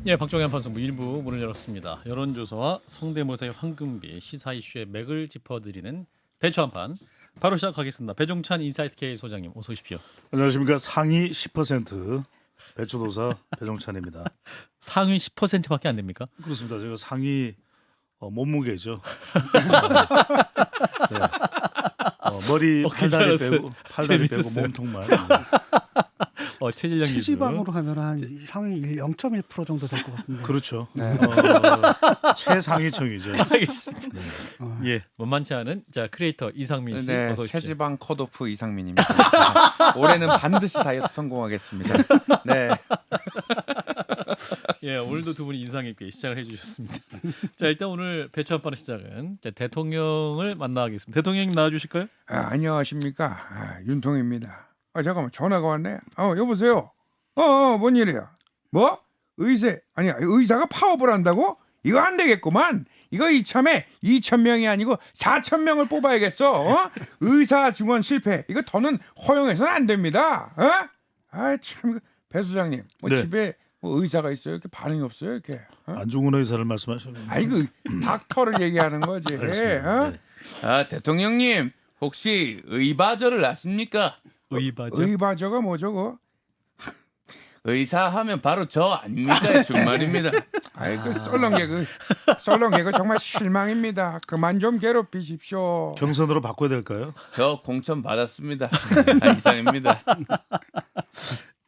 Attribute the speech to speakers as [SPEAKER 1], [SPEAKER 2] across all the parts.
[SPEAKER 1] 예, 박정현 판사부 일부 문을 열었습니다. 여론조사와 성대모사의 황금비, 시사 이슈의 맥을 짚어드리는 배추 한판 바로 시작하겠습니다. 배종찬 인사이트K 소장님 어서 오십시오.
[SPEAKER 2] 안녕하십니까. 상위 10% 배추도사 배종찬입니다.
[SPEAKER 1] 상위 10%밖에 안 됩니까?
[SPEAKER 2] 그렇습니다. 제가 상위 몸무게죠. 네. 머리 팔다리 빼고 몸통만.
[SPEAKER 1] 체질량 기준.
[SPEAKER 3] 체지방으로 하면 한 상위 0.1% 정도 될 것 같은데.
[SPEAKER 2] 그렇죠.
[SPEAKER 3] 네.
[SPEAKER 2] 최상위층이죠.
[SPEAKER 1] 알겠습니다.
[SPEAKER 2] 네.
[SPEAKER 1] 예, 만만치 않은 자 크리에이터 이상민 씨
[SPEAKER 4] 네,
[SPEAKER 1] 어서 오십시오.
[SPEAKER 4] 체지방 컷오프 이상민입니다. 올해는 반드시 다이어트 성공하겠습니다. 네.
[SPEAKER 1] 예, 오늘도 두 분이 인상 있게 시작을 해주셨습니다. 자, 일단 오늘 배추 한판의 시작은 대통령을 만나겠습니다. 대통령님 나와주실까요?
[SPEAKER 5] 안녕하십니까. 윤통입니다. 잠깐만 전화가 왔네. 여보세요. 뭔 일이야? 뭐? 의사가 파업을 한다고? 이거 안 되겠구만. 이거 이참에 2,000명이 아니고 4,000명을 뽑아야겠어. 의사 증원 실패. 이거 더는 허용해서는 안 됩니다. 참. 배 소장님,
[SPEAKER 2] 네.
[SPEAKER 5] 집에 의사가 있어요? 이렇게 반응이 없어요? 이렇게.
[SPEAKER 2] 안중근 의사를 말씀하셨는데.
[SPEAKER 5] 아이고, 닥터를 얘기하는 거지.
[SPEAKER 2] 알겠습니다. 네.
[SPEAKER 6] 대통령님 혹시 의바저를 아십니까?
[SPEAKER 1] 의바죠.
[SPEAKER 5] 의바저가 뭐 저거?
[SPEAKER 6] 의사하면 바로 저 아닙니까? 정말입니다.
[SPEAKER 5] 아이고 썰렁개그 정말 실망입니다. 그만 좀 괴롭히십시오.
[SPEAKER 2] 경선으로 바꿔야 될까요?
[SPEAKER 6] 저 공천 받았습니다. 이상입니다.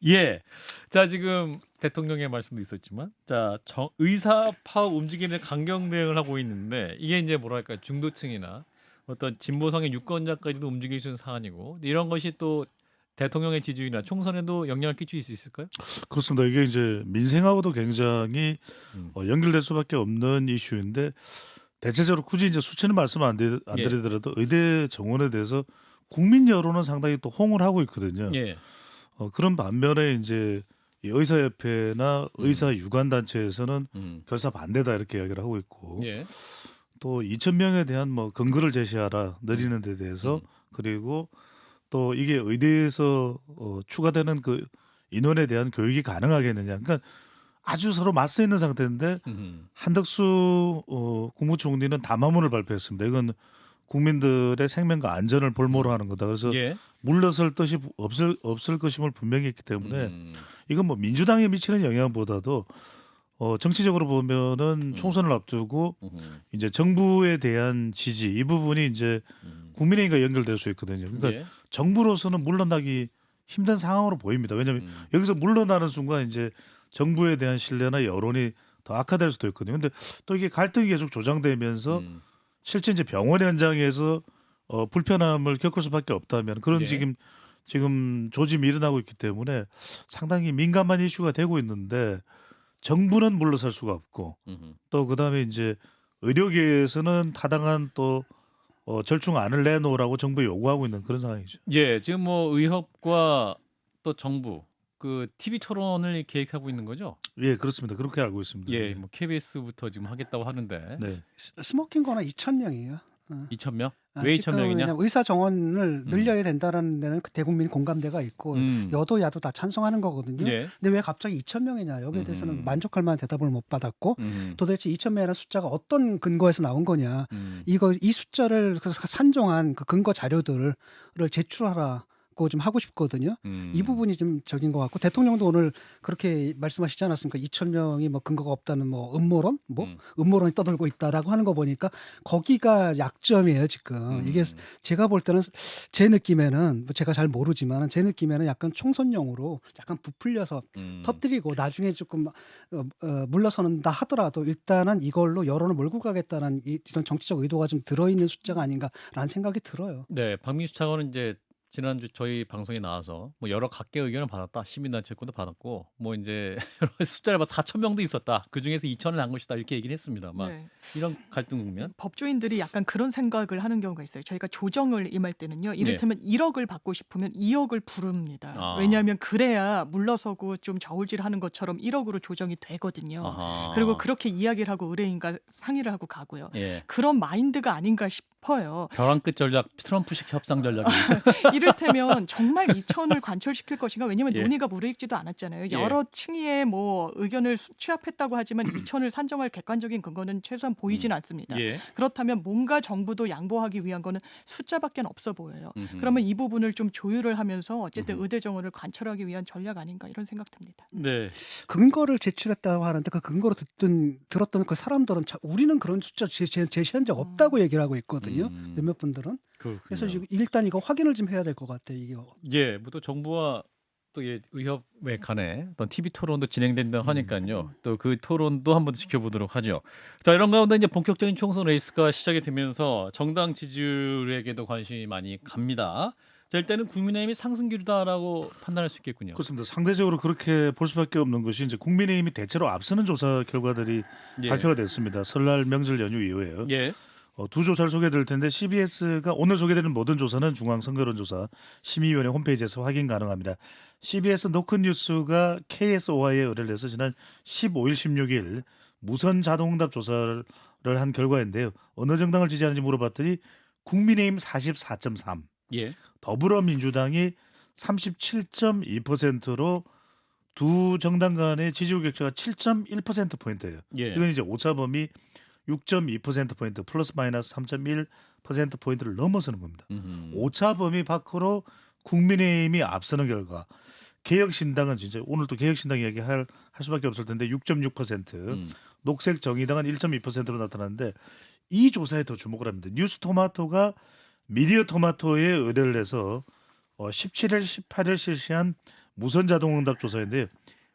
[SPEAKER 1] 예, 자 지금 대통령의 말씀도 있었지만, 자 의사 파업 움직임에 강경 대응을 하고 있는데 이게 이제 뭐랄까 중도층이나 어떤 진보성의 유권자까지도 움직일 수 있는 사안이고 이런 것이 또 대통령의 지지율이나 총선에도 영향을 끼칠 수 있을까요?
[SPEAKER 2] 그렇습니다. 이게 이제 민생하고도 굉장히 연결될 수밖에 없는 이슈인데 대체적으로 굳이 이제 수치는 말씀 안 드리더라도 의대 정원에 대해서 국민 여론은 상당히 또 호응을 하고 있거든요.
[SPEAKER 1] 예.
[SPEAKER 2] 그런 반면에 이제 이 의사협회나 의사 유관 단체에서는 결사 반대다 이렇게 이야기를 하고 있고
[SPEAKER 1] 예.
[SPEAKER 2] 또 2,000명에 대한 뭐 근거를 제시하라 내리는 데 대해서 그리고 또 이게 의대에서 추가되는 그 인원에 대한 교육이 가능하겠느냐. 그러니까 아주 서로 맞서 있는 상태인데 한덕수 국무총리는 담화문을 발표했습니다. 이건 국민들의 생명과 안전을 볼모로 하는 거다. 그래서
[SPEAKER 1] 예.
[SPEAKER 2] 물러설 뜻이 없을 것임을 분명히 했기 때문에 이건 뭐 민주당에 미치는 영향보다도 정치적으로 보면은 총선을 앞두고 이제 정부에 대한 지지 이 부분이 이제 국민의힘과 연결될 수 있거든요. 그러니까
[SPEAKER 1] 예.
[SPEAKER 2] 정부로서는 물러나기 힘든 상황으로 보입니다. 왜냐하면 여기서 물러나는 순간 이제 정부에 대한 신뢰나 여론이 더 악화될 수도 있거든요. 근데 또 이게 갈등이 계속 조장되면서 실제 이제 병원 현장에서 불편함을 겪을 수밖에 없다면 그런
[SPEAKER 1] 예.
[SPEAKER 2] 지금 조짐이 일어나고 있기 때문에 상당히 민감한 이슈가 되고 있는데 정부는 물러설 수가 없고 또 그다음에 이제 의료계에서는 타당한 또 절충안을 내놓으라고 정부에 요구하고 있는 그런 상황이죠.
[SPEAKER 1] 예, 지금 뭐 의협과 또 정부 그 TV 토론을 계획하고 있는 거죠?
[SPEAKER 2] 예, 그렇습니다. 그렇게 알고 있습니다.
[SPEAKER 1] 예, 뭐 KBS부터 지금 하겠다고 하는데
[SPEAKER 2] 네.
[SPEAKER 3] 스모킹 거는 2,000명이에요.
[SPEAKER 1] 2,000명? 왜 2,000명이냐?
[SPEAKER 3] 의사 정원을 늘려야 된다라는 데는 그 대국민 공감대가 있고 여도 야도 다 찬성하는 거거든요.
[SPEAKER 1] 예.
[SPEAKER 3] 근데 왜 갑자기 2,000명이냐 여기에 대해서는 만족할 만한 대답을 못 받았고 도대체 2,000명이라는 숫자가 어떤 근거에서 나온 거냐 이 숫자를 산정한 그 근거 자료들을 제출하라. 좀 하고 싶거든요. 이 부분이 좀 적인 것 같고 대통령도 오늘 그렇게 말씀하시지 않았습니까? 2,000명이 뭐 근거가 없다는 뭐 음모론이 떠돌고 있다라고 하는 거 보니까 거기가 약점이에요 지금. 이게 제가 볼 때는 제 느낌에는 뭐 제가 잘 모르지만 제 느낌에는 약간 총선용으로 약간 부풀려서 터뜨리고 나중에 조금 물러서는다 하더라도 일단은 이걸로 여론을 몰고 가겠다는 이런 정치적 의도가 좀 들어있는 숫자가 아닌가라는 생각이 들어요.
[SPEAKER 1] 네, 박민수 차관은 이제 지난주 저희 방송에 나와서 뭐 여러 각계 의견을 받았다. 시민단체 의견도 받았고 뭐 이제 여러 가지 숫자를 봐서 4,000명도 있었다. 그중에서 2,000을 한 것이다. 이렇게 얘기를 했습니다만
[SPEAKER 7] 네.
[SPEAKER 1] 이런 갈등 국면.
[SPEAKER 7] 법조인들이 약간 그런 생각을 하는 경우가 있어요. 저희가 조정을 임할 때는요. 이를테면 1억을 받고 싶으면 2억을 부릅니다.
[SPEAKER 1] 아.
[SPEAKER 7] 왜냐하면 그래야 물러서고 좀 저울질하는 것처럼 1억으로 조정이 되거든요.
[SPEAKER 1] 아하.
[SPEAKER 7] 그리고 그렇게 이야기를 하고 의뢰인과 상의를 하고 가고요.
[SPEAKER 1] 예.
[SPEAKER 7] 그런 마인드가 아닌가 싶어요.
[SPEAKER 1] 벼랑 끝 전략, 트럼프식 협상 전략이.
[SPEAKER 7] 이를테면 정말 2천을 관철시킬 것인가? 왜냐하면
[SPEAKER 1] 예.
[SPEAKER 7] 논의가 무르익지도 않았잖아요.
[SPEAKER 1] 예.
[SPEAKER 7] 여러 층위의 뭐 의견을 취합했다고 하지만 2천을 산정할 객관적인 근거는 최소한 보이진 않습니다.
[SPEAKER 1] 예.
[SPEAKER 7] 그렇다면 뭔가 정부도 양보하기 위한 거는 숫자밖에 없어 보여요.
[SPEAKER 6] 음흠.
[SPEAKER 7] 그러면 이 부분을 좀 조율을 하면서 어쨌든 의대 정원을 관철하기 위한 전략 아닌가 이런 생각 듭니다.
[SPEAKER 1] 네.
[SPEAKER 3] 근거를 제출했다고 하는데 그 근거로 들었던 그 사람들은 우리는 그런 숫자 제시한 적 없다고 얘기를 하고 있거든요. 몇몇 분들은. 그래서 지금 일단 이거 확인을 좀 해야 될 것 같아요. 이게
[SPEAKER 1] 예, 뭐또 정부와 또 의협의 간에 어떤 TV 토론도 진행된다 하니까요. 또 그 토론도 한번 지켜보도록 하죠. 자, 이런 가운데 이제 본격적인 총선 레이스가 시작이 되면서 정당 지지율에게도 관심이 많이 갑니다. 자, 일단은 국민의힘이 상승기류다라고 판단할 수 있겠군요.
[SPEAKER 2] 그렇습니다. 상대적으로 그렇게 볼 수밖에 없는 것이 이제 국민의힘이 대체로 앞서는 조사 결과들이
[SPEAKER 1] 예.
[SPEAKER 2] 발표가 됐습니다. 설날 명절 연휴 이후에요.
[SPEAKER 1] 예.
[SPEAKER 2] 두 조사를 소개해드릴 텐데 CBS가 오늘 소개되는 모든 조사는 중앙선거론조사 심의위원회 홈페이지에서 확인 가능합니다. CBS 노컷뉴스가 KSOI에 의뢰를 해서 지난 15일, 16일 무선 자동응답 조사를 한 결과인데요. 어느 정당을 지지하는지 물어봤더니 국민의힘 44.3,
[SPEAKER 1] 예.
[SPEAKER 2] 더불어민주당이 37.2%로 두 정당 간의 지지율 격차가 7.1%포인트예요.
[SPEAKER 1] 예.
[SPEAKER 2] 이건 이제 오차범위 6.2%포인트 플러스 마이너스 3.1%포인트를 넘어서는 겁니다. 오차범위 밖으로 국민의힘이 앞서는 결과 개혁신당은 진짜 오늘 또 개혁신당 이야기 할 수밖에 없을 텐데 6.6%, 녹색정의당은 1.2%로 나타났는데 이 조사에 더 주목을 합니다. 뉴스토마토가 미디어토마토에 의뢰를 해서 17일, 18일 실시한 무선자동응답 조사인데요.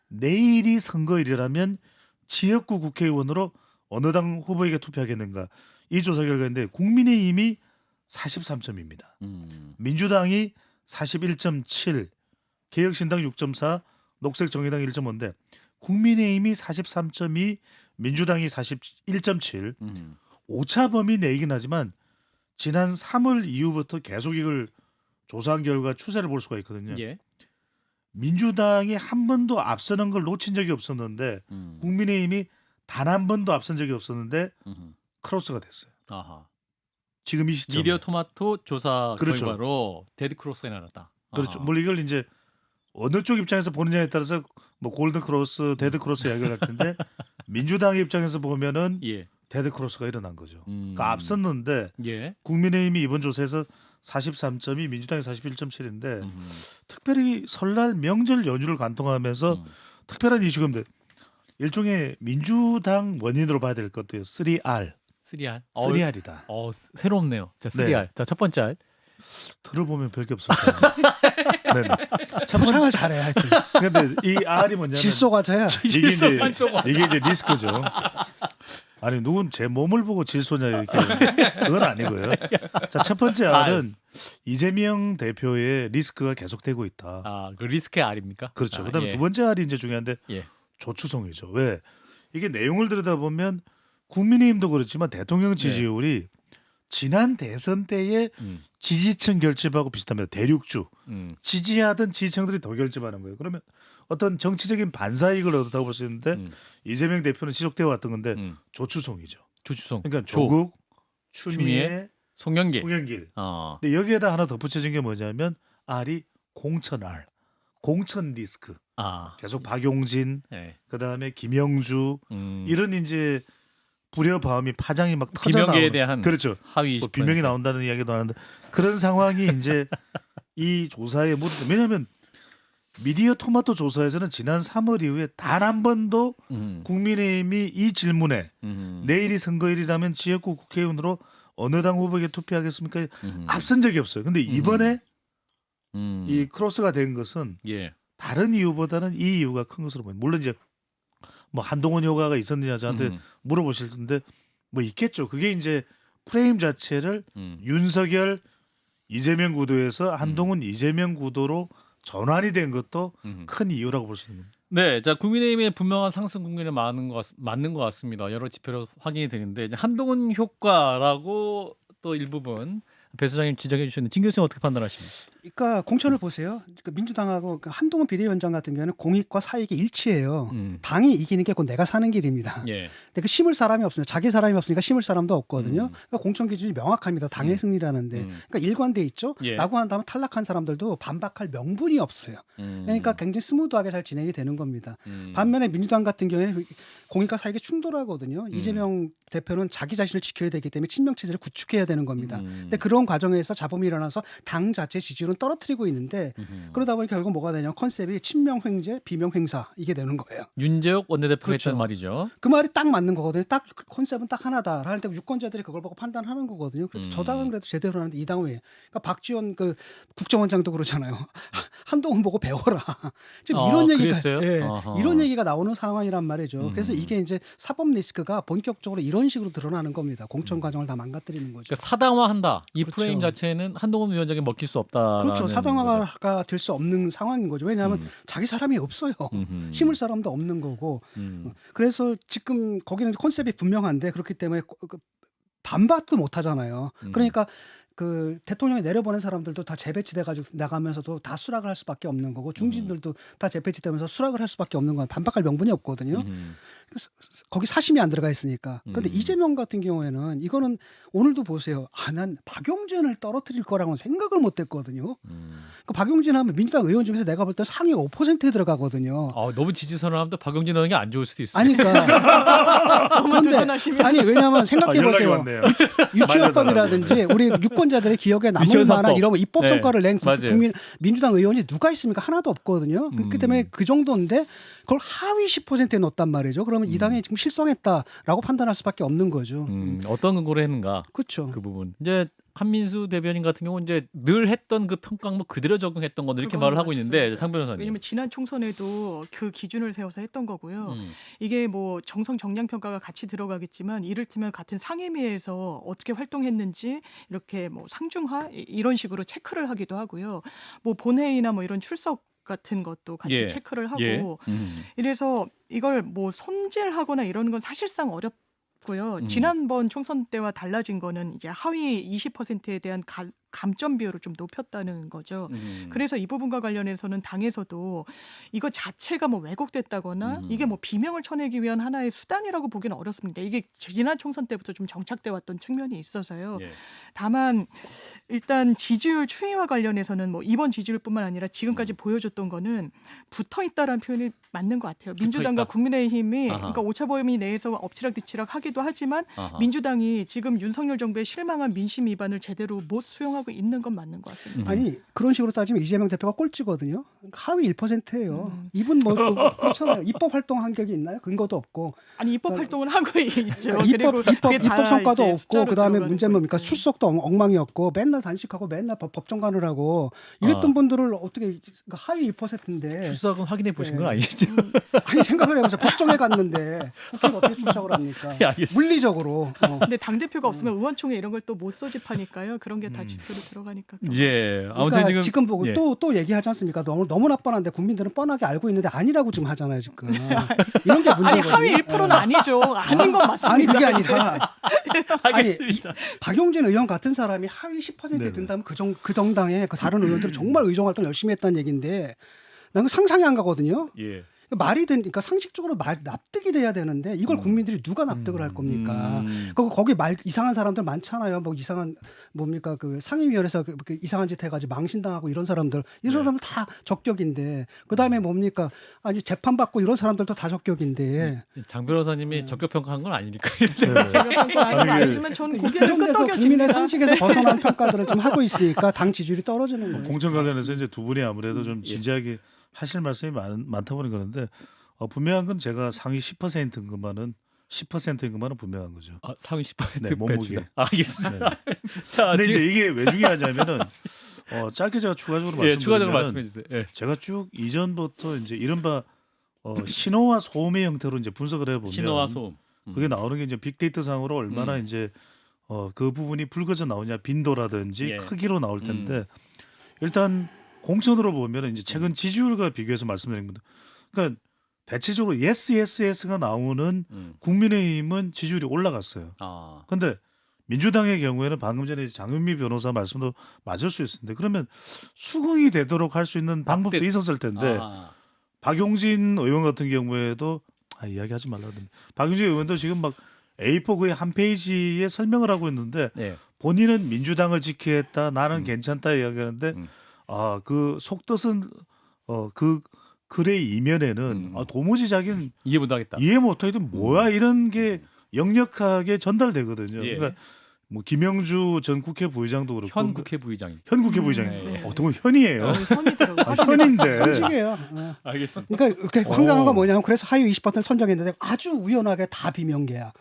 [SPEAKER 2] 내일이 선거일이라면 지역구 국회의원으로 어느 당 후보에게 투표하겠는가 이 조사 결과인데 국민의힘이 43점입니다. 민주당이 41.7, 개혁신당 6.4, 녹색정의당 1.5인데 국민의힘이 43.2, 민주당이 41.7. 오차범위 내이긴 하지만 지난 3월 이후부터 계속 이걸 조사한 결과 추세를 볼 수가 있거든요.
[SPEAKER 1] 예.
[SPEAKER 2] 민주당이 한 번도 앞서는 걸 놓친 적이 없었는데 국민의힘이 단 한 번도 앞선 적이 없었는데 크로스가 됐어요.
[SPEAKER 1] 아하.
[SPEAKER 2] 지금 이 시점.
[SPEAKER 1] 미디어 토마토 조사
[SPEAKER 2] 그렇죠.
[SPEAKER 1] 결과로 데드 크로스가 나왔다.
[SPEAKER 2] 그렇죠.
[SPEAKER 1] 아하.
[SPEAKER 2] 물론 이걸 이제 어느 쪽 입장에서 보느냐에 따라서 뭐 골든 크로스, 데드 크로스 이야기를 할 텐데 민주당 입장에서 보면은
[SPEAKER 1] 예.
[SPEAKER 2] 데드 크로스가 일어난 거죠. 그러니까 앞섰는데
[SPEAKER 1] 예.
[SPEAKER 2] 국민의힘이 이번 조사에서 43점이 민주당이 41.7인데 특별히 설날 명절 연휴를 간통하면서 특별한 이슈가 있는데 일종의 민주당 원인으로 봐야 될 것 같아요. 3R.
[SPEAKER 1] 3R.
[SPEAKER 2] 3R이다.
[SPEAKER 1] 새롭네요. 자, 3R.
[SPEAKER 2] 네.
[SPEAKER 1] 자, 첫 번째 R.
[SPEAKER 2] 들어보면 별게 없을 거예요. 네네.
[SPEAKER 3] 포장을 잘해 하여튼.
[SPEAKER 2] 근데 이 R이 뭐냐면
[SPEAKER 3] 질소 과자야.
[SPEAKER 2] 이게 이제
[SPEAKER 1] 질소과자.
[SPEAKER 2] 리스크죠. 아니 누군 제 몸을 보고 질소냐 이렇게 그건 아니고요. 자, 첫 번째 R은 이재명 대표의 리스크가 계속되고 있다.
[SPEAKER 1] 아, 그 리스크의 R입니까?
[SPEAKER 2] 그렇죠.
[SPEAKER 1] 아,
[SPEAKER 2] 그다음에
[SPEAKER 1] 예.
[SPEAKER 2] 두 번째 R이 이제 중요한데
[SPEAKER 1] 예.
[SPEAKER 2] 조추성이죠. 왜? 이게 내용을 들여다보면 국민의힘도 그렇지만 대통령 지지율이 지난 대선 때의 지지층 결집하고 비슷합니다. 대륙주 지지하던 지지층들이 더 결집하는 거예요. 그러면 어떤 정치적인 반사이익을 얻었다고 볼 수 있는데 이재명 대표는 지속되어 왔던 건데 조추성이죠.
[SPEAKER 1] 조추성.
[SPEAKER 2] 그러니까 조국, 추미애,
[SPEAKER 1] 송영길.
[SPEAKER 2] 송영길.
[SPEAKER 1] 어.
[SPEAKER 2] 근데 여기에다 하나 덧붙여진 게 뭐냐면 R이 공천 R, 공천 리스크.
[SPEAKER 1] 아.
[SPEAKER 2] 계속 박용진,
[SPEAKER 1] 네.
[SPEAKER 2] 그다음에 김영주 이런 이제 불협화음이 파장이 막 터져
[SPEAKER 1] 비명계에
[SPEAKER 2] 나오는
[SPEAKER 1] 대한
[SPEAKER 2] 그렇죠.
[SPEAKER 1] 하위 20%.
[SPEAKER 2] 뭐 비명이 나온다는 이야기도 하는데 그런 상황이 이제 이 조사에 묻었다. 왜냐하면 미디어 토마토 조사에서는 지난 3월 이후에 단 한 번도 국민의힘이 이 질문에 내일이 선거일이라면 지역구 국회의원으로 어느 당 후보에게 투표하겠습니까? 앞선 적이 없어요. 근데 이번에 이 크로스가 된 것은
[SPEAKER 1] 예.
[SPEAKER 2] 다른 이유보다는 이 이유가 큰 것으로 보입니다. 물론 이제 뭐 한동훈 효과가 있었느냐 저한테 물어보실 텐데 뭐 있겠죠. 그게 이제 프레임 자체를 윤석열 이재명 구도에서 한동훈 이재명 구도로 전환이 된 것도 큰 이유라고 볼 수 있는 겁니다.
[SPEAKER 1] 네, 자 국민의힘의 분명한 상승 국면에 맞는 것 같습니다. 여러 지표로 확인이 되는데 이제 한동훈 효과라고 또 일부분 배 소장님 지적해 주셨는데 진 교수님 어떻게 판단하십니까?
[SPEAKER 3] 그러니까 공천을 보세요. 그러니까 민주당하고 그 한동훈 비대위원장 같은 경우는 공익과 사익이 일치해요. 당이 이기는 게 곧 내가 사는 길입니다.
[SPEAKER 1] 예.
[SPEAKER 3] 근데 그 심을 사람이 없어요. 자기 사람이 없으니까 심을 사람도 없거든요. 그러니까 공천 기준이 명확합니다. 당의 승리라는데. 그러니까 일관돼 있죠.
[SPEAKER 1] 예.
[SPEAKER 3] 라고 한다면 탈락한 사람들도 반박할 명분이 없어요. 그러니까 굉장히 스무드하게 잘 진행이 되는 겁니다. 반면에 민주당 같은 경우에는 공익과 사익이 충돌하거든요. 이재명 대표는 자기 자신을 지켜야 되기 때문에 친명 체제를 구축해야 되는 겁니다. 근데 그런 과정에서 잡음이 일어나서 당 자체 지지율은 떨어뜨리고 있는데 그러다 보니 결국 뭐가 되냐면 컨셉이 친명 횡재, 비명 횡사 이게 되는 거예요.
[SPEAKER 1] 윤재옥 원내대표가
[SPEAKER 3] 그렇죠.
[SPEAKER 1] 했던 말이죠.
[SPEAKER 3] 그 말이 딱 맞는 거거든요. 딱 컨셉은 딱 하나다. 할 때 유권자들이 그걸 보고 판단하는 거거든요. 그래서 저 당은 그래도 제대로 하는데 이 당은 왜? 그러니까 박지원 그 국정원장도 그러잖아요. 한동훈 보고 배워라. 지금 이런 얘기가
[SPEAKER 1] 그랬어요?
[SPEAKER 3] 예,
[SPEAKER 1] 아하.
[SPEAKER 3] 이런 얘기가 나오는 상황이란 말이죠. 그래서 이게 이제 사법 리스크가 본격적으로 이런 식으로 드러나는 겁니다. 공천 과정을 다 망가뜨리는 거죠.
[SPEAKER 1] 그러니까 사당화한다. 이
[SPEAKER 3] 그렇죠.
[SPEAKER 1] 프레임 자체는 한동훈 위원장에 먹힐 수 없다.
[SPEAKER 3] 그렇죠. 사당화가 될 수 없는 상황인 거죠. 왜냐하면 자기 사람이 없어요. 심을 사람도 없는 거고. 그래서 지금 거기는 컨셉이 분명한데 그렇기 때문에 반박도 못 하잖아요. 그러니까 그 대통령이 내려보낸 사람들도 다 재배치돼 가지고 나가면서도 다 수락을 할 수밖에 없는 거고 중진들도 다 재배치되면서 수락을 할 수밖에 없는 건 반박할 명분이 없거든요. 거기 사심이 안 들어가 있으니까. 그런데 이재명 같은 경우에는 이거는 오늘도 보세요. 난 박용진을 떨어뜨릴 거라고는 생각을 못했거든요. 그 박용진 하면 민주당 의원 중에서 내가 볼 때 상위가 5%에 들어가거든요.
[SPEAKER 1] 너무 지지선을 하면 또 박용진 하는 게 안 좋을 수도 있어요.
[SPEAKER 3] 아니 그러니까
[SPEAKER 7] 너무 두둔하시면
[SPEAKER 3] 아니 왜냐하면 생각해
[SPEAKER 2] 연락이
[SPEAKER 3] 보세요.
[SPEAKER 2] 왔네요.
[SPEAKER 3] 유치원법이라든지 우리 유권자들의 기억에 남을
[SPEAKER 1] 유치원사법.
[SPEAKER 3] 만한 이런 입법
[SPEAKER 1] 네,
[SPEAKER 3] 성과를 낸
[SPEAKER 1] 맞아요.
[SPEAKER 3] 민주당 의원이 누가 있습니까? 하나도 없거든요. 그렇기 때문에 그 정도인데 그걸 하위 10%에 넣었단 말이죠. 그러면 이 당이 지금 실성했다라고 판단할 수밖에 없는 거죠.
[SPEAKER 1] 어떤 근거로 했는가?
[SPEAKER 3] 그렇죠.
[SPEAKER 1] 그 부분. 이제 한민수 대변인 같은 경우는 이제 늘 했던 그 평가 항목 그대로 적용했던 건데 이렇게
[SPEAKER 7] 그건
[SPEAKER 1] 말을 하고 있는데
[SPEAKER 7] 맞습니다.
[SPEAKER 1] 상 변호사님.
[SPEAKER 7] 왜냐면 지난 총선에도 그 기준을 세워서 했던 거고요. 이게 뭐 정성 정량 평가가 같이 들어가겠지만 이를테면 같은 상임위에서 어떻게 활동했는지 이렇게 뭐 상중하 이런 식으로 체크를 하기도 하고요. 뭐 본회의나 뭐 이런 출석 같은 것도 같이
[SPEAKER 1] 예.
[SPEAKER 7] 체크를 하고
[SPEAKER 1] 예.
[SPEAKER 7] 이래서 이걸 뭐 손질하거나 이런 건 사실상 어렵고요. 지난번 총선 때와 달라진 거는 이제 하위 20%에 대한 감점 비율을 좀 높였다는 거죠. 그래서 이 부분과 관련해서는 당에서도 이거 자체가 뭐 왜곡됐다거나 이게 뭐 비명을 쳐내기 위한 하나의 수단이라고 보기는 어렵습니다. 이게 지난 총선 때부터 좀 정착돼 왔던 측면이 있어서요.
[SPEAKER 1] 예.
[SPEAKER 7] 다만 일단 지지율 추이와 관련해서는 뭐 이번 지지율뿐만 아니라 지금까지 보여줬던 거는 붙어 있다라는 표현이 맞는 것 같아요. 민주당과
[SPEAKER 1] 있다.
[SPEAKER 7] 국민의힘이
[SPEAKER 1] 아하.
[SPEAKER 7] 그러니까 오차범위 내에서 엎치락뒤치락 하기도 하지만
[SPEAKER 1] 아하.
[SPEAKER 7] 민주당이 지금 윤석열 정부의 실망한 민심 위반을 제대로 못 수용하고 있는 건 맞는 것 같습니다.
[SPEAKER 3] 아니 그런 식으로 따지면 이재명 대표가 꼴찌거든요. 하위 1%예요. 이분 뭐 그렇잖아요. 입법 활동 한격이 있나요? 근거도 없고.
[SPEAKER 7] 아니 입법 활동을 하고 있죠.
[SPEAKER 3] 그러니까 입법 성과도
[SPEAKER 7] 이제
[SPEAKER 3] 없고
[SPEAKER 7] 숫자로
[SPEAKER 3] 그다음에
[SPEAKER 7] 들어가는
[SPEAKER 3] 문제는 뭡니까?
[SPEAKER 7] 거니까요.
[SPEAKER 3] 출석도 엉망이었고 맨날 단식하고 맨날 법정관을 하고 이랬던 분들을 어떻게 하위 1%인데
[SPEAKER 1] 출석은 확인해 보신 건
[SPEAKER 3] 네.
[SPEAKER 1] 아니겠죠?
[SPEAKER 3] 아니 생각을 해보세요. 법정에 갔는데 국회가 어떻게 출석을 합니까?
[SPEAKER 1] 예, 알겠습니다.
[SPEAKER 3] 물리적으로.
[SPEAKER 7] 근데 당 대표가 없으면 의원총회 이런 걸 또 못 소집하니까요. 그런 게 다 지표로 들어가니까.
[SPEAKER 1] 예. 아무튼
[SPEAKER 3] 그러니까 지금 보고
[SPEAKER 1] 예.
[SPEAKER 3] 또 얘기하지 않습니까? 너무나 뻔한데 국민들은 뻔하게 알고 있는데 아니라고 지금 하잖아요 지금. 이런 게 문제거든요.
[SPEAKER 7] 아니 하위 1%는 아니죠. 아닌 건 맞습니다.
[SPEAKER 3] 아니 그게 아니라 아니
[SPEAKER 1] 알겠습니다.
[SPEAKER 3] 박용진 의원 같은 사람이 하위 10%에
[SPEAKER 2] 네네.
[SPEAKER 3] 든다면 그 정당의 그 다른 의원들은 정말 의정 활동 열심히 했다는 얘기인데 나는 상상이 안 가거든요.
[SPEAKER 1] 예.
[SPEAKER 3] 말이 되니까 상식적으로 납득이 돼야 되는데 이걸 국민들이 누가 납득을 할 겁니까? 거기 말 이상한 사람들 많잖아요. 뭐 이상한 뭡니까 그 상임위원회에서 그 이상한 짓 해가지고 망신당하고 이런 사람들 사람들 다 적격인데 그 다음에 뭡니까 아니 재판 받고 이런 사람들도 다 적격인데
[SPEAKER 1] 장 변호사님이 적격 평가한 건 아니니까.
[SPEAKER 2] 네.
[SPEAKER 7] 제가 평가하는 건
[SPEAKER 2] 아니,
[SPEAKER 7] 아니지만 저는 고개를
[SPEAKER 3] 이런 데서 국민의
[SPEAKER 7] 끄덕여집니다.
[SPEAKER 3] 상식에서 벗어난 평가들을 좀 하고 있으니까 당 지지율이 떨어지는 거예요.
[SPEAKER 2] 공천 관련해서 이제 두 분이 아무래도 좀 진지하게 하실 말씀이 많다 보니 그런데 분명한 건 제가 상위 10%인 것만은 10%인 것만은 분명한 거죠.
[SPEAKER 1] 상위 10%
[SPEAKER 2] 네, 몸무게.
[SPEAKER 1] 배출이다. 알겠습니다.
[SPEAKER 2] 네.
[SPEAKER 1] 자,
[SPEAKER 2] 근데
[SPEAKER 1] 지금
[SPEAKER 2] 이제 이게 왜 중요하냐면은 짧게 제가 추가적으로
[SPEAKER 1] 예, 추가적으로
[SPEAKER 2] 말씀드리면
[SPEAKER 1] 말씀해 주세요. 예.
[SPEAKER 2] 제가 쭉 이전부터 이제 이른바 신호와 소음의 형태로 이제 분석을 해보면
[SPEAKER 1] 신호와 소음.
[SPEAKER 2] 그게 나오는 게 이제 빅데이터 상으로 얼마나 이제 그 부분이 불거져 나오냐 빈도라든지
[SPEAKER 1] 예.
[SPEAKER 2] 크기로 나올 텐데 일단 공천으로 보면 이제 최근 지지율과 비교해서 말씀드린 겁니다. 그러니까 대체적으로 예스가 나오는 국민의힘은 지지율이 올라갔어요.
[SPEAKER 1] 아.
[SPEAKER 2] 근데 민주당의 경우에는 방금 전에 장윤미 변호사 말씀도 맞을 수 있었는데 그러면 수긍이 되도록 할 수 있는 방법도
[SPEAKER 1] 막대-
[SPEAKER 2] 있었을 텐데
[SPEAKER 1] 아,
[SPEAKER 2] 박용진 의원 같은 경우에도 이야기하지 말라던데 박용진 의원도 지금 막 A4 거의 한 페이지에 설명을 하고 있는데
[SPEAKER 1] 네.
[SPEAKER 2] 본인은 민주당을 지키겠다 나는 괜찮다 이야기하는데
[SPEAKER 6] 음.
[SPEAKER 2] 그 속뜻은 그 글의 이면에는 도무지 자기는
[SPEAKER 1] 이해 못하겠다.
[SPEAKER 2] 이해 못하겠던 뭐야 이런 게 역력하게 전달되거든요.
[SPEAKER 1] 예.
[SPEAKER 2] 그러니까 뭐 김영주 전 국회 부의장도 그렇고
[SPEAKER 1] 현 국회 부의장이.
[SPEAKER 2] 현 국회 부의장이
[SPEAKER 1] 네.
[SPEAKER 2] 어떤 건 현이에요.
[SPEAKER 7] 현이 들어가.
[SPEAKER 2] 현인데
[SPEAKER 3] 현직이에요.
[SPEAKER 1] 알겠습니다.
[SPEAKER 3] 그러니까 황당한 건 뭐냐면 그래서 하위 20% 선정했는데 아주 우연하게 다 비명계야.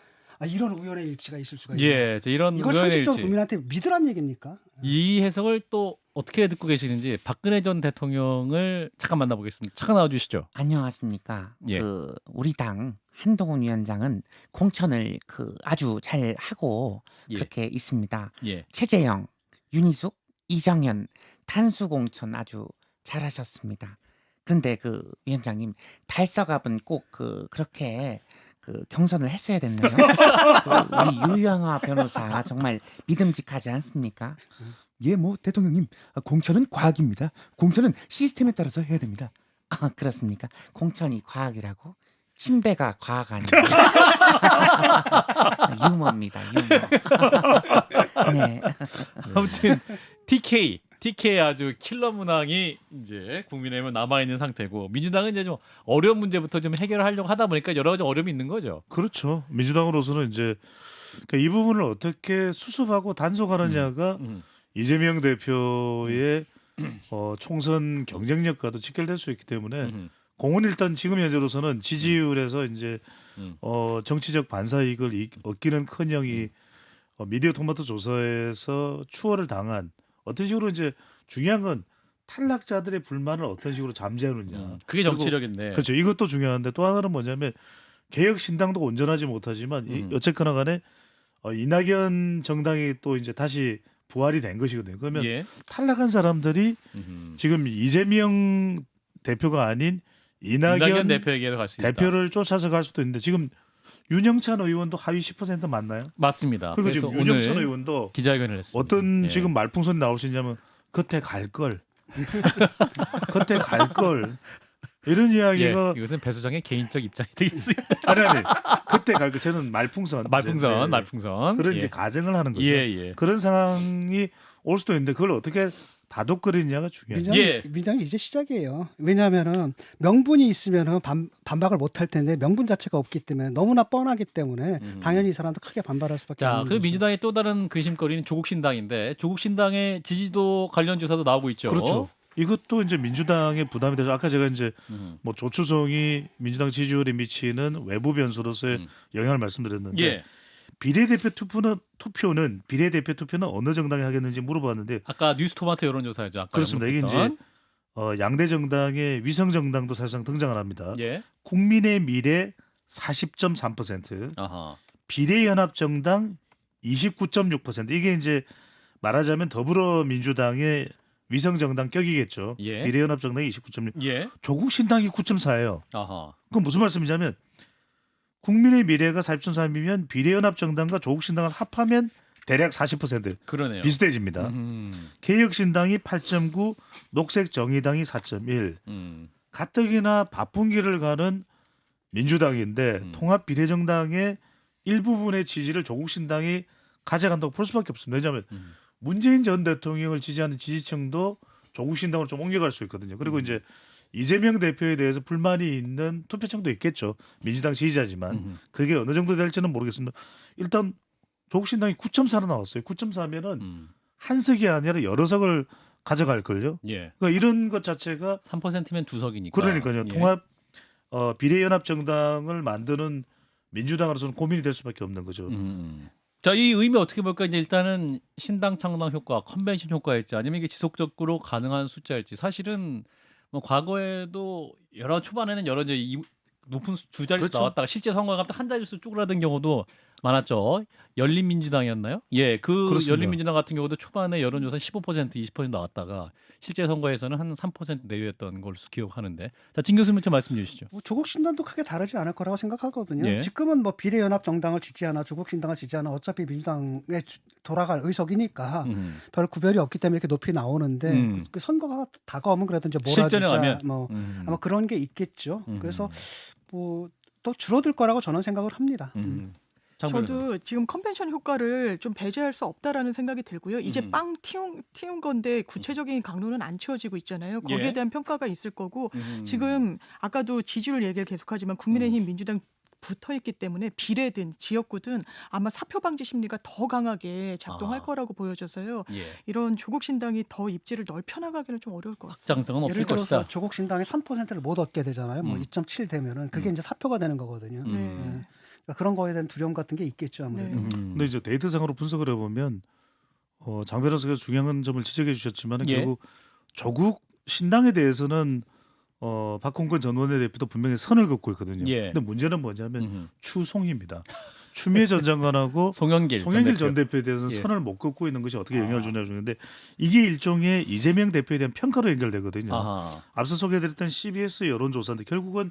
[SPEAKER 3] 이런 우연의 일치가 있을 수가 있나?
[SPEAKER 1] 예, 자, 이런
[SPEAKER 3] 이걸
[SPEAKER 1] 우연의
[SPEAKER 3] 상식적으로
[SPEAKER 1] 일치.
[SPEAKER 3] 국민한테 믿으란 얘기입니까?
[SPEAKER 1] 이 해석을 또 어떻게 듣고 계시는지 박근혜 전 대통령을 잠깐 만나보겠습니다. 잠깐 나와주시죠.
[SPEAKER 8] 안녕하십니까.
[SPEAKER 1] 예.
[SPEAKER 8] 우리 당 한동훈 위원장은 공천을 아주 잘 하고
[SPEAKER 1] 예.
[SPEAKER 8] 그렇게 있습니다.
[SPEAKER 1] 예.
[SPEAKER 8] 최재형, 윤희숙, 이정현 단수 공천 아주 잘하셨습니다. 그런데 위원장님 달서갑은 꼭 그렇게 경선을 했어야 됐나요? 우리 유영아 변호사 정말 믿음직하지 않습니까?
[SPEAKER 5] 예, 뭐 대통령님, 공천은 과학입니다. 공천은 시스템에 따라서 해야 됩니다.
[SPEAKER 8] 그렇습니까? 공천이 과학이라고? 침대가 과학 아니에요? 유머입니다. 유머. 네.
[SPEAKER 1] 아무튼 TK 아주 킬러 문항이 이제 국민의힘은 남아 있는 상태고 민주당은 이제 좀 어려운 문제부터 좀 해결하려고 하다 보니까 여러 가지 어려움이 있는 거죠.
[SPEAKER 2] 그렇죠. 민주당으로서는 이제 그러니까 이 부분을 어떻게 수습하고 단속하느냐가 이재명 대표의 총선 경쟁력과도 직결될 수 있기 때문에 공은 일단 지금 현재로서는 지지율에서 이제 정치적 반사이익을 얻기는커녕 미디어 토마토 조사에서 추월을 당한 어떤 식으로 이제 중요한 건 탈락자들의 불만을 어떤 식으로 잠재우느냐.
[SPEAKER 1] 그게
[SPEAKER 2] 그리고
[SPEAKER 1] 정치력인데.
[SPEAKER 2] 그렇죠. 이것도 중요한데 또 하나는 뭐냐면 개혁신당도 온전하지 못하지만 어쨌거나 간에 이낙연 정당이 또 이제 다시 부활이 된 것이거든요. 그러면
[SPEAKER 1] 예.
[SPEAKER 2] 탈락한 사람들이 지금 이재명 대표가 아닌 이낙연
[SPEAKER 1] 대표에게도 갈 수 있다.
[SPEAKER 2] 대표를 쫓아서 갈 수도 있는데 지금 윤영찬 의원도 하위 10% 맞나요?
[SPEAKER 1] 맞습니다.
[SPEAKER 2] 그리고
[SPEAKER 1] 그래서
[SPEAKER 2] 지금 윤영찬
[SPEAKER 1] 오늘
[SPEAKER 2] 의원도
[SPEAKER 1] 기자회견을 했습니다.
[SPEAKER 2] 어떤
[SPEAKER 1] 예.
[SPEAKER 2] 지금 말풍선이 나올 수 있냐면 겉에 갈 걸. 겉에 갈 걸. 이런 이야기가
[SPEAKER 1] 이것은 배 소장의 개인적 입장이 되겠습니다.
[SPEAKER 2] 아니 그때 갈 거. 저는 말풍선.
[SPEAKER 1] 말풍선.
[SPEAKER 2] 그런
[SPEAKER 1] 예.
[SPEAKER 2] 이제 가정을 하는 거죠.
[SPEAKER 1] 예.
[SPEAKER 2] 그런 상황이 올 수도 있는데 그걸 어떻게 다독거리느냐가 중요해요.
[SPEAKER 3] 민주당이 이제 시작이에요. 왜냐하면은 명분이 있으면은 반박을 못할 텐데 명분 자체가 없기 때문에 너무나 뻔하기 때문에 당연히 이 사람도 크게 반발할 수밖에
[SPEAKER 1] 자,
[SPEAKER 3] 없는
[SPEAKER 1] 그
[SPEAKER 3] 거죠.
[SPEAKER 1] 민주당의 또 다른 근심거리는 조국신당인데 조국신당의 지지도 관련 조사도 나오고 있죠.
[SPEAKER 2] 그렇죠. 이것도 이제 민주당의 부담이 돼서 아까 제가 이제 뭐 조초성이 민주당 지지율에 미치는 외부 변수로서의 영향을 말씀드렸는데
[SPEAKER 1] 예.
[SPEAKER 2] 비례대표 투표는 어느 정당에 하겠는지 물어봤는데
[SPEAKER 1] 아까 뉴스토마토 여론조사였죠. 아까
[SPEAKER 2] 그렇습니다. 이게 이제 양대 정당의 위성 정당도 사실상 등장을 합니다.
[SPEAKER 1] 예.
[SPEAKER 2] 국민의 미래 40.3%,
[SPEAKER 1] 아하.
[SPEAKER 2] 비례연합정당 29.6%. 이게 이제 말하자면 더불어민주당의 위성정당 격이겠죠.
[SPEAKER 1] 예.
[SPEAKER 2] 비례연합정당이 29.6.
[SPEAKER 1] 예.
[SPEAKER 2] 조국신당이 9.4예요.
[SPEAKER 1] 아하.
[SPEAKER 2] 그건 무슨 말씀이냐면 국민의 미래가 40.3이면 비례연합정당과 조국신당을 합하면 대략 40%
[SPEAKER 1] 그러네요.
[SPEAKER 2] 비슷해집니다. 개혁신당이 8.9, 녹색정의당이 4.1. 가뜩이나 바쁜 길을 가는 민주당인데 통합 비례정당의 일부분의 지지를 조국신당이 가져간다고 볼 수밖에 없습니다. 왜냐하면 문재인 전 대통령을 지지하는 지지층도 조국신당으로 좀 옮겨갈 수 있거든요. 그리고 이제 이재명 대표에 대해서 불만이 있는 투표층도 있겠죠. 민주당 지지자지만 그게 어느 정도 될지는 모르겠습니다. 일단 조국신당이 9.4로 나왔어요. 9.4면은 한 석이 아니라 여러 석을 가져갈 걸요.
[SPEAKER 1] 예.
[SPEAKER 2] 그러니까 이런 것 자체가
[SPEAKER 1] 3%면 두 석이니까.
[SPEAKER 2] 그러니까요.
[SPEAKER 1] 예.
[SPEAKER 2] 통합 비례연합정당을 만드는 민주당으로서는 고민이 될 수밖에 없는 거죠.
[SPEAKER 1] 자, 이 의미 어떻게 볼까? 이제 일단은 신당 창당 효과, 컨벤션 효과일지 아니면 이게 지속적으로 가능한 숫자일지 사실은 뭐 과거에도 초반에는 여러 이제 높은 두 자릿수
[SPEAKER 2] 그렇죠.
[SPEAKER 1] 나왔다가 실제 선거가 한 자릿수 쪼그라든 경우도 많았죠. 열린민주당이었나요? 예, 그
[SPEAKER 2] 그렇습니다.
[SPEAKER 1] 열린민주당 같은 경우도 초반에 여론조사 15%, 20% 나왔다가 실제 선거에서는 한 3% 내외였던 걸로 기억하는데, 자, 진 교수님 좀 말씀 주시죠.
[SPEAKER 3] 뭐 조국 신당도 크게 다르지 않을 거라고 생각하거든요.
[SPEAKER 1] 예.
[SPEAKER 3] 지금은 뭐 비례연합 정당을 지지하나 조국 신당을 지지하나 어차피 민주당에 돌아갈 의석이니까 별 구별이 없기 때문에 이렇게 높이 나오는데 그 선거가 다가오면 그래도 이제
[SPEAKER 1] 실전에
[SPEAKER 3] 몰아주자
[SPEAKER 1] 가면
[SPEAKER 3] 뭐 아마 그런 게 있겠죠. 그래서 뭐 또 줄어들 거라고 저는 생각을 합니다.
[SPEAKER 1] 장 변호사님.
[SPEAKER 7] 저도 지금 컨벤션 효과를 좀 배제할 수 없다라는 생각이 들고요. 이제 빵 튀운 건데 구체적인 강론은 안 채워지고 있잖아요. 거기에
[SPEAKER 1] 예.
[SPEAKER 7] 대한 평가가 있을 거고 지금 아까도 지지율 얘기를 계속하지만 국민의힘, 민주당 붙어 있기 때문에 비례든 지역구든 아마 사표 방지 심리가 더 강하게 작동할
[SPEAKER 1] 아.
[SPEAKER 7] 거라고 보여져서요.
[SPEAKER 1] 예.
[SPEAKER 7] 이런 조국 신당이 더 입지를 넓혀나가기는 좀 어려울 것 같습니다.
[SPEAKER 1] 확장성은 없을
[SPEAKER 3] 예를 들어서
[SPEAKER 1] 것이다.
[SPEAKER 3] 조국 신당이 3%를 못 얻게 되잖아요. 뭐 2.7 되면은 그게 이제 사표가 되는 거거든요.
[SPEAKER 7] 네.
[SPEAKER 3] 그러니까 그런 거에 대한 두려움 같은 게 있겠죠 아무래도.
[SPEAKER 7] 네.
[SPEAKER 2] 근데 이제 데이터상으로 분석을 해보면 장 변호사가 중요한 점을 지적해 주셨지만
[SPEAKER 1] 예.
[SPEAKER 2] 결국 조국 신당에 대해서는 박홍근 전 원내대표도 분명히 선을 긋고 있거든요.
[SPEAKER 1] 예.
[SPEAKER 2] 근데 문제는 뭐냐면 추송입니다. 추미애 전 장관하고
[SPEAKER 1] 송영길
[SPEAKER 2] 전 대표에 대해서는
[SPEAKER 1] 예.
[SPEAKER 2] 선을 못 긋고 있는 것이 어떻게 영향을 주냐 주는데 이게 일종의 이재명 대표에 대한 평가로 연결되거든요.
[SPEAKER 1] 아하.
[SPEAKER 2] 앞서 소개해드렸던 CBS 여론조사인데 결국은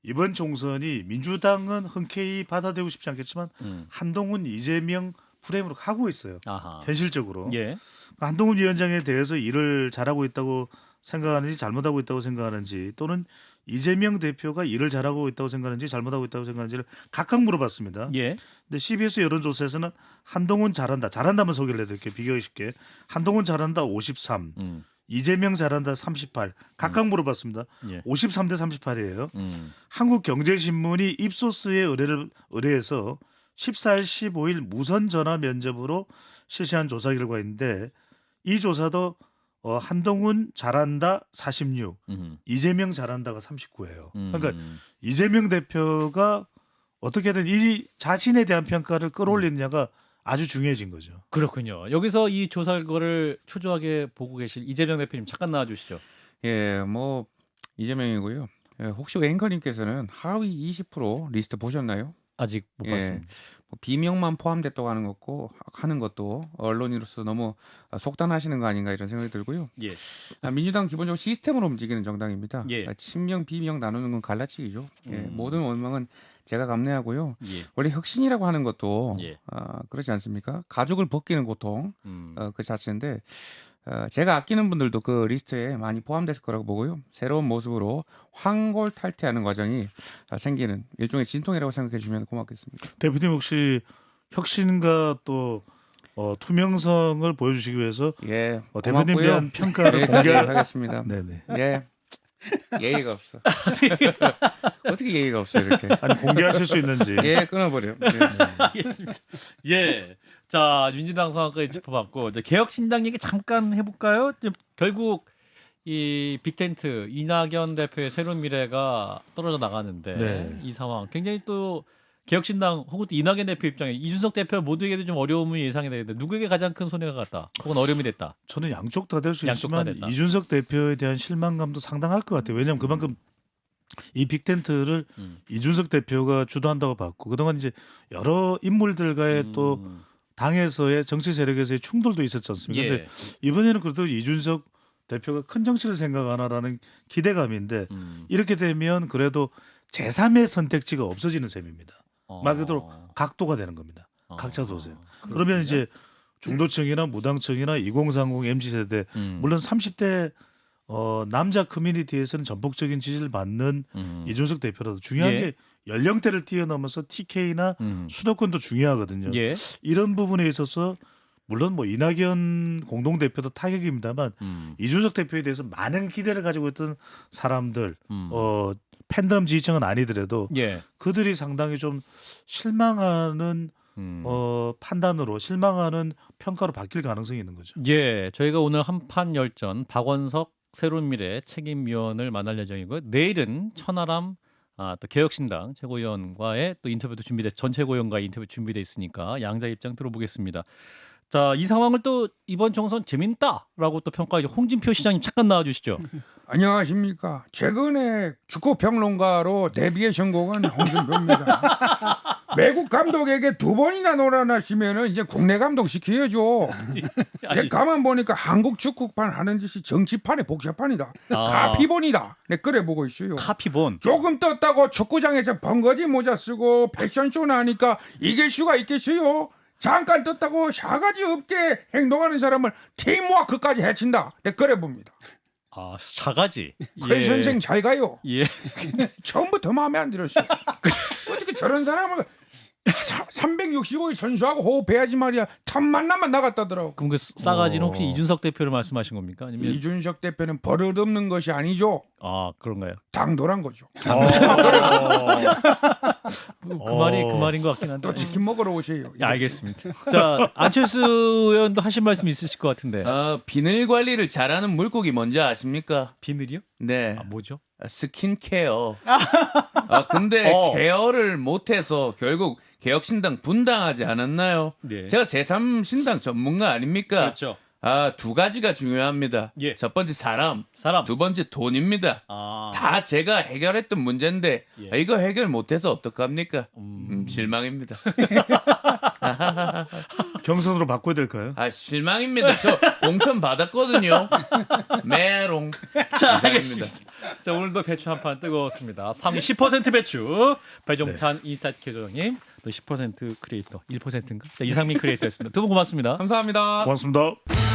[SPEAKER 2] 이번 총선이 민주당은 흔쾌히 받아들이고 싶지 않겠지만 한동훈 이재명 프레임으로 가고 있어요.
[SPEAKER 1] 아하.
[SPEAKER 2] 현실적으로.
[SPEAKER 1] 예.
[SPEAKER 2] 한동훈 위원장에 대해서 일을 잘하고 있다고 생각하는지 잘못하고 있다고 생각하는지 또는 이재명 대표가 일을 잘하고 있다고 생각하는지 잘못하고 있다고 생각하는지를 각각 물어봤습니다.
[SPEAKER 1] 예.
[SPEAKER 2] 근데 CBS 여론조사에서는 한동훈 잘한다면 소개를 해드릴게요. 비교하기 쉽게. 한동훈 잘한다 53, 이재명 잘한다 38. 각각 물어봤습니다.
[SPEAKER 1] 예.
[SPEAKER 2] 53대 38이에요. 한국경제신문이 입소스의 의뢰해서 14일, 15일 무선 전화 면접으로 실시한 조사 결과인데 이 조사도 한동훈 잘한다 46, 이재명 잘한다가 39예요. 그러니까 이재명 대표가 어떻게든 이 자신에 대한 평가를 끌어올리느냐가 아주 중요해진 거죠.
[SPEAKER 1] 그렇군요. 여기서 이 조사 결과를 초조하게 보고 계실 이재명 대표님 잠깐 나와 주시죠.
[SPEAKER 4] 예, 뭐 이재명이고요. 예, 혹시 앵커님께서는 하위 20% 리스트 보셨나요?
[SPEAKER 1] 아직 못
[SPEAKER 4] 예,
[SPEAKER 1] 봤습니다.
[SPEAKER 4] 뭐 비명만 포함됐다고 하는 것도 언론인으로서 너무 속단하시는 거 아닌가 이런 생각이 들고요.
[SPEAKER 1] 예.
[SPEAKER 4] 민주당 기본적으로 시스템으로 움직이는 정당입니다.
[SPEAKER 1] 예.
[SPEAKER 4] 친명 비명 나누는 건 갈라치기죠. 예, 모든 원망은 제가 감내하고요.
[SPEAKER 1] 예.
[SPEAKER 4] 원래 혁신이라고 하는 것도
[SPEAKER 1] 예.
[SPEAKER 4] 그렇지 않습니까? 가죽을 벗기는 고통
[SPEAKER 1] 음.
[SPEAKER 4] 그 자체인데 제가 아끼는 분들도 그 리스트에 많이 포함됐을 거라고 보고요. 새로운 모습으로 황골탈퇴하는 과정이 생기는 일종의 진통이라고 생각해 주시면 고맙겠습니다.
[SPEAKER 2] 대표님 혹시 혁신과 또 투명성을 보여주시기 위해서
[SPEAKER 4] 예,
[SPEAKER 2] 대표님에
[SPEAKER 4] 고맙고요.
[SPEAKER 2] 대한 평가를
[SPEAKER 4] 여기까지
[SPEAKER 2] 공개.
[SPEAKER 4] 하겠습니다.
[SPEAKER 2] 네네.
[SPEAKER 4] 예, 예의가 없어. 어떻게 예의가 없어 이렇게?
[SPEAKER 2] 아니 공개하실 수 있는지.
[SPEAKER 4] 예, 끊어버려. 예.
[SPEAKER 1] 알겠습니다. 예. 자, 민주당 상황까지 짚어봤고 이제 개혁신당 얘기 잠깐 해볼까요? 이제 결국 이 빅텐트 이낙연 대표의 새로운 미래가 떨어져 나가는데
[SPEAKER 2] 네.
[SPEAKER 1] 이 상황 굉장히 또 개혁신당 혹은 또 이낙연 대표 입장에 이준석 대표 모두에게도 좀 어려움이 예상이 되는데 누구에게 가장 큰 손해가 갔다 혹은 어려움이 됐다.
[SPEAKER 2] 저는 양쪽 다 될 수
[SPEAKER 1] 양쪽 다
[SPEAKER 2] 있지만
[SPEAKER 1] 됐다.
[SPEAKER 2] 이준석 대표에 대한 실망감도 상당할 것 같아요. 왜냐하면 그만큼 이 빅텐트를 이준석 대표가 주도한다고 봤고 그동안 이제 여러 인물들과의 또 당에서의 정치 세력에서의 충돌도 있었지 않습니까?
[SPEAKER 1] 예.
[SPEAKER 2] 근데 이번에는 그래도 이준석 대표가 큰 정치를 생각하나라는 기대감인데 이렇게 되면 그래도 제3의 선택지가 없어지는 셈입니다. 말 그대로 각도가 되는 겁니다. 각자 도세요. 그러면 이제 중도층이나 무당층이나 2030 MZ세대 물론 30대 남자 커뮤니티에서는 전폭적인 지지를 받는 이준석 대표라도 중요한
[SPEAKER 1] 예.
[SPEAKER 2] 게 연령대를 뛰어넘어서 TK나 수도권도 중요하거든요.
[SPEAKER 1] 예.
[SPEAKER 2] 이런 부분에 있어서 물론 뭐 이낙연 공동대표도 타격입니다만 이준석 대표에 대해서 많은 기대를 가지고 있던 사람들 팬덤 지지층은 아니더라도
[SPEAKER 1] 예.
[SPEAKER 2] 그들이 상당히 좀 실망하는 판단으로 실망하는 평가로 바뀔 가능성이 있는 거죠.
[SPEAKER 1] 예, 저희가 오늘 한판 열전 박원석 새로운 미래 책임위원을 만날 예정이고요. 내일은 천하람 또 개혁신당 최고위원과의 또 인터뷰도 전 최고위원과의 인터뷰 준비돼 있으니까 양자 입장 들어보겠습니다. 자, 이 상황을 또 이번 총선 재밌다라고 또 평가해 홍진표 시장님 잠깐 나와주시죠.
[SPEAKER 5] 안녕하십니까. 최근에 축구 평론가로 데뷔의 전공은 홍준표입니다. 외국 감독에게 2번이나 놀아나시면은 이제 국내 감독 시켜야죠.
[SPEAKER 1] 아니,
[SPEAKER 5] 가만 보니까 한국 축구판 하는 짓이 정치판의 복잡판이다.
[SPEAKER 1] 아.
[SPEAKER 5] 카피본이다. 내 그래 보고 있어요.
[SPEAKER 1] 카피본.
[SPEAKER 5] 조금 떴다고 축구장에서 번거지 모자 쓰고 패션쇼나 하니까 이길 수가 있겠어요. 잠깐 떴다고 샤가지 없게 행동하는 사람을 팀워크까지 해친다. 내 그래 봅니다.
[SPEAKER 1] 아, 자가지.
[SPEAKER 5] 그래 선생 잘 가요.
[SPEAKER 1] 예.
[SPEAKER 5] 처음부터 마음에 안 들었어요. 어떻게 저런 사람을 365일 선수하고 호흡해야지 말이야. 탐 만나면 나갔다더라고.
[SPEAKER 1] 그럼 그 싸가지는 혹시
[SPEAKER 2] 어.
[SPEAKER 1] 이준석 대표를 말씀하신 겁니까? 아니면
[SPEAKER 5] 이준석 대표는 버릇없는 것이 아니죠.
[SPEAKER 1] 아, 그런가요?
[SPEAKER 5] 당돌한 거죠.
[SPEAKER 1] 그 말인 것 같긴 한데.
[SPEAKER 5] 또 치킨 먹으러 오세요.
[SPEAKER 1] 예, 알겠습니다. 자, 안철수 의원도 하신 말씀 있으실 것 같은데.
[SPEAKER 6] 비늘 관리를 잘하는 물고기 뭔지 아십니까?
[SPEAKER 1] 비늘이요?
[SPEAKER 6] 네,
[SPEAKER 1] 아, 뭐죠?
[SPEAKER 6] 스킨케어. 근데 케어를 못해서 결국 개혁신당 분당하지 않았나요?
[SPEAKER 1] 네.
[SPEAKER 6] 제가 제3신당 전문가 아닙니까?
[SPEAKER 1] 그렇죠.
[SPEAKER 6] 2가지가 중요합니다.
[SPEAKER 1] 예.
[SPEAKER 6] 첫 번째 사람,
[SPEAKER 1] 사람.
[SPEAKER 6] 두 번째 돈입니다.
[SPEAKER 1] 아.
[SPEAKER 6] 다 제가 해결했던 문제인데
[SPEAKER 1] 예.
[SPEAKER 6] 이거 해결 못해서 어떡합니까?
[SPEAKER 1] 음.
[SPEAKER 6] 실망입니다.
[SPEAKER 2] 경선으로 바꿔야 될까요?
[SPEAKER 6] 실망입니다. 저 공천 받았거든요. 메롱.
[SPEAKER 1] 자,
[SPEAKER 6] 이상입니다.
[SPEAKER 1] 알겠습니다. 자, 오늘도 배추 한 판 뜨거웠습니다. 3위 10% 배추. 배종찬 인사이트 계조장님, 또 10% 크리에이터 1%인가? 자, 이상민 크리에이터였습니다. 두 분 고맙습니다.
[SPEAKER 4] 감사합니다.
[SPEAKER 2] 고맙습니다.